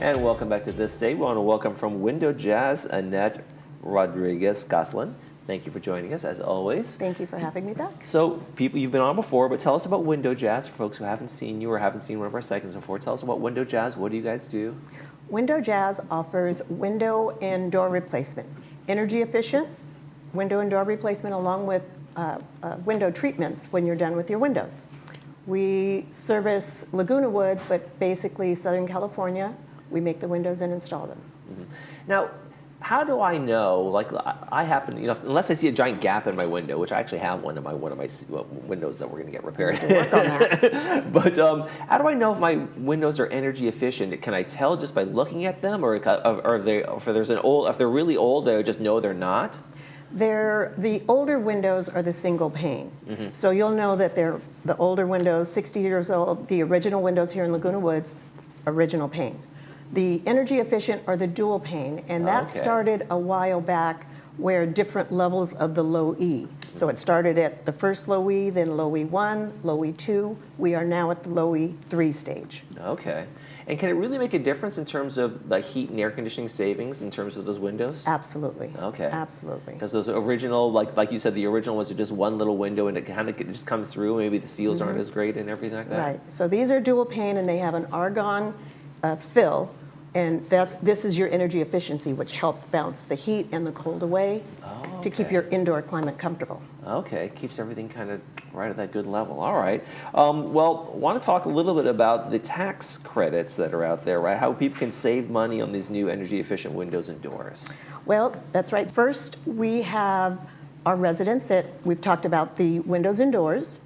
And welcome back to This Day. We want to welcome from Window Jazz, Annette Rodriguez-Goslin. Thank you for joining us, as always. Thank you for having me back. So, people, you've been on before, but tell us about Window Jazz for folks who haven't seen you or haven't seen one of our segments before. Tell us about Window Jazz. What do you guys do? Window Jazz offers window and door replacement. Energy efficient window and door replacement along with window treatments when you're done with your windows. We service Laguna Woods, but basically Southern California. We make the windows and install them. Mm-hmm. Now, how do I know, like I happen, unless I see a giant gap in my window, which I actually have one of my windows that we're going to get repaired. Work on that. But how do I know if my windows are energy efficient? Can I tell just by looking at them, or if they're really old, I just know they're not? The older windows are the single pane. Mm-hmm. So you'll know that they're the older windows, 60 years old, the original windows here in Laguna Woods, original pane. The energy efficient are the dual pane, and that started a while back where different levels of the low E. So it started at the first low E, then low E1, low E2. We are now at the low E3 stage. Okay. And can it really make a difference in terms of the heat and air conditioning savings in terms of those windows? Absolutely. Okay. Absolutely. Because those original, like you said, the original ones are just one little window and it kind of just comes through. Maybe the seals aren't as great and everything like that. Right. So these are dual pane and they have an argon fill. And this is your energy efficiency, which helps bounce the heat and the cold away to keep your indoor climate comfortable. Okay, keeps everything kind of right at that good level. All right. Well, I want to talk a little bit about the tax credits that are out there, right? How people can save money on these new energy efficient windows and doors. Well, that's right. First, we have our residents that we've talked about the windows and doors.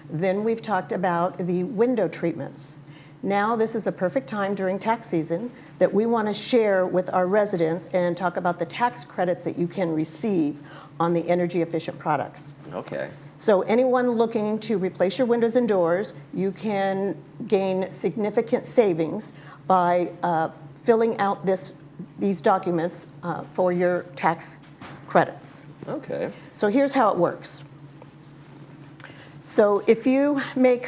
Then we've talked about the window treatments. Now this is a perfect time during tax season that we want to share with our residents and talk about the tax credits that you can receive on the energy efficient products. Okay. So anyone looking to replace your windows and doors, you can gain significant savings by filling out these documents for your tax credits. Okay. So here's how it works. So if you make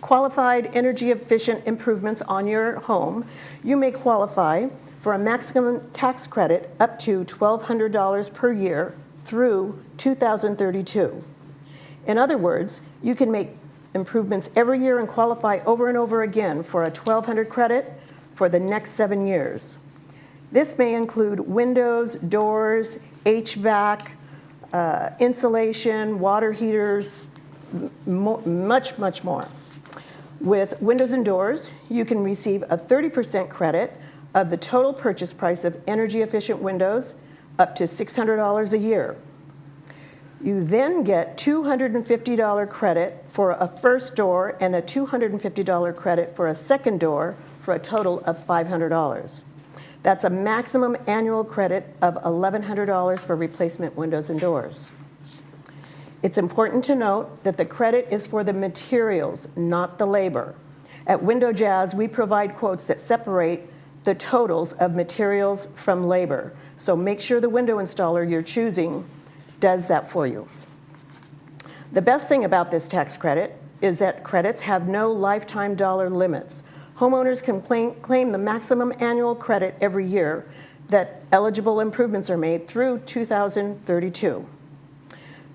qualified energy efficient improvements on your home, you may qualify for a maximum tax credit up to $1,200 per year through 2032. In other words, you can make improvements every year and qualify over and over again for a $1,200 credit for the next 7 years. This may include windows, doors, HVAC, insulation, water heaters, much more. With windows and doors, you can receive a 30% credit of the total purchase price of energy efficient windows up to $600 a year. You then get $250 credit for a first door and a $250 credit for a second door for a total of $500. That's a maximum annual credit of $1,100 for replacement windows and doors. It's important to note that the credit is for the materials, not the labor. At Window Jazz, we provide quotes that separate the totals of materials from labor. So make sure the window installer you're choosing does that for you. The best thing about this tax credit is that credits have no lifetime dollar limits. Homeowners can claim the maximum annual credit every year that eligible improvements are made through 2032.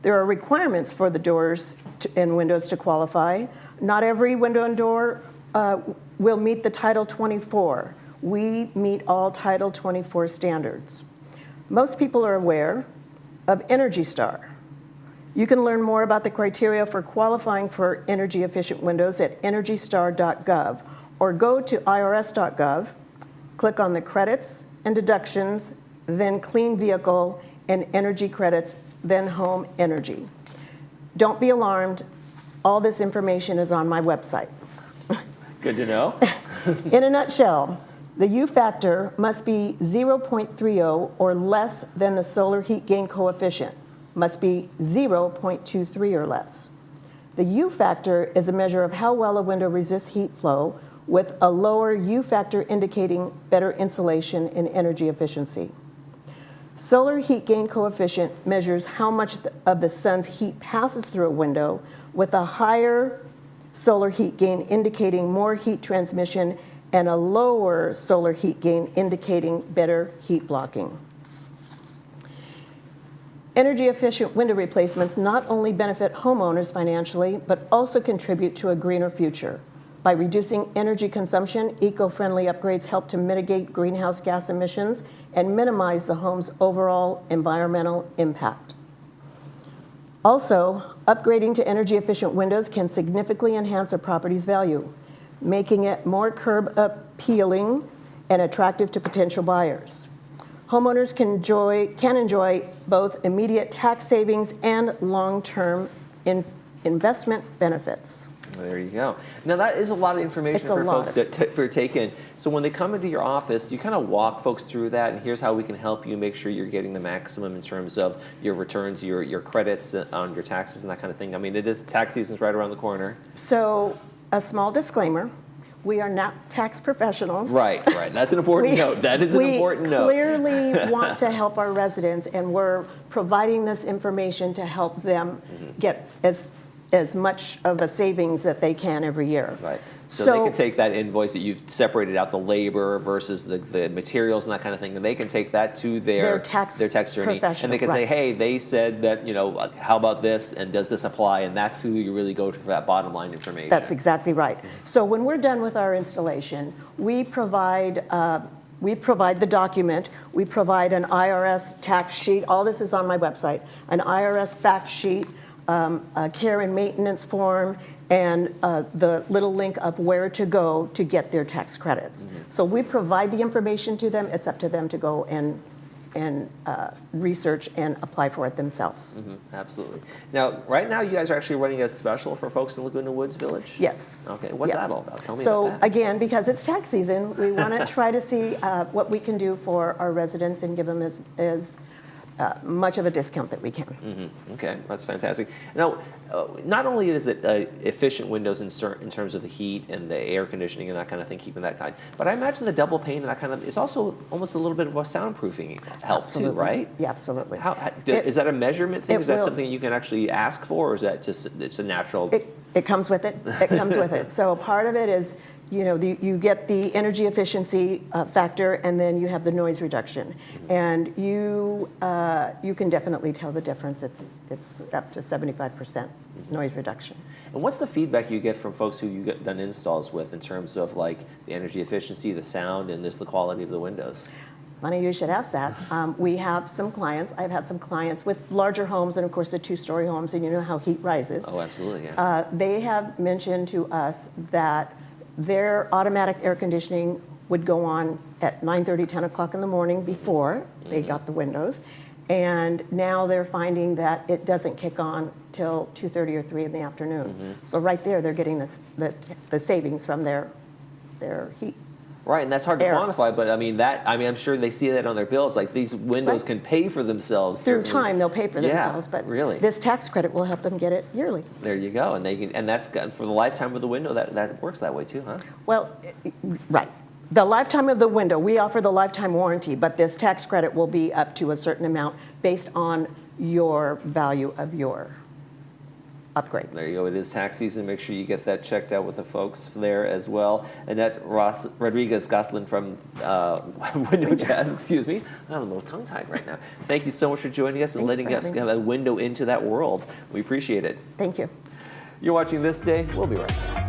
There are requirements for the doors and windows to qualify. Not every window and door will meet the Title 24. We meet all Title 24 standards. Most people are aware of Energy Star. You can learn more about the criteria for qualifying for energy efficient windows at energystar.gov or go to irs.gov, click on the credits and deductions, then clean vehicle and energy credits, then home energy. Don't be alarmed. All this information is on my website. Good to know. In a nutshell, the U factor must be 0.30 or less than the solar heat gain coefficient. Must be 0.23 or less. The U factor is a measure of how well a window resists heat flow, with a lower U factor indicating better insulation and energy efficiency. Solar heat gain coefficient measures how much of the sun's heat passes through a window, with a higher solar heat gain indicating more heat transmission and a lower solar heat gain, indicating better heat blocking. Energy efficient window replacements not only benefit homeowners financially, but also contribute to a greener future. By reducing energy consumption, eco-friendly upgrades help to mitigate greenhouse gas emissions and minimize the home's overall environmental impact. Also, upgrading to energy efficient windows can significantly enhance a property's value, making it more curb appealing and attractive to potential buyers. Homeowners can enjoy both immediate tax savings and long-term investment benefits. There you go. Now that is a lot of information for folks to take in. So when they come into your office, you kind of walk folks through that, and here's how we can help you make sure you're getting the maximum in terms of your returns, your credits on your taxes and that kind of thing. I mean, it is tax season's right around the corner. So a small disclaimer. We are not tax professionals. Right. That's an important note. That is an important note. We clearly want to help our residents, and we're providing this information to help them get as much of a savings that they can every year. Right. So they can take that invoice that you've separated out the labor versus the materials and that kind of thing, and they can take that to their tax attorney, and they can say, hey, they said that, how about this, and does this apply? And that's who you really go to for that bottom line information. That's exactly right. So when we're done with our installation, we provide the document, we provide an IRS tax sheet, all this is on my website, an IRS fact sheet, a care and maintenance form, and the little link of where to go to get their tax credits. So we provide the information to them. It's up to them to go and research and apply for it themselves. Absolutely. Now, right now, you guys are actually running a special for folks in Laguna Woods Village? Yes. Okay, what's that all about? Tell me about that. So again, because it's tax season, we want to try to see what we can do for our residents and give them as much of a discount that we can. Okay, that's fantastic. Now, not only is it efficient windows in terms of the heat and the air conditioning and that kind of thing, keeping that kind, but I imagine the double pane and that kind of is also almost a little bit of a soundproofing help too, right? Yeah, absolutely. Is that a measurement thing? Is that something you can actually ask for, or is that just it's a natural? It comes with it. It comes with it. So part of it is, you get the energy efficiency factor, and then you have the noise reduction, and you can definitely tell the difference. It's up to 75% noise reduction. And what's the feedback you get from folks who you get done installs with in terms of like the energy efficiency, the sound, and the quality of the windows? Funny you should ask that. We have some clients. I've had some clients with larger homes, and of course the two-story homes, and you know how heat rises. Oh, absolutely, yeah. They have mentioned to us that their automatic air conditioning would go on at 9:30, 10 o'clock in the morning before they got the windows. And now they're finding that it doesn't kick on till 2:30 or 3 in the afternoon. So right there, they're getting the savings from their heat. Right, and that's hard to quantify, but I'm sure they see that on their bills. Like these windows can pay for themselves. Through time, they'll pay for themselves, but really, this tax credit will help them get it yearly. There you go, and that's for the lifetime of the window. That works that way too, huh? Well, right. The lifetime of the window, we offer the lifetime warranty, but this tax credit will be up to a certain amount based on your value of your upgrade. There you go. It is tax season. Make sure you get that checked out with the folks there as well. Annette Rodriguez-Goslin from Window Jazz, excuse me. I'm a little tongue-tied right now. Thank you so much for joining us and letting us have a window into that world. We appreciate it. Thank you. You're watching This Day. We'll be right back.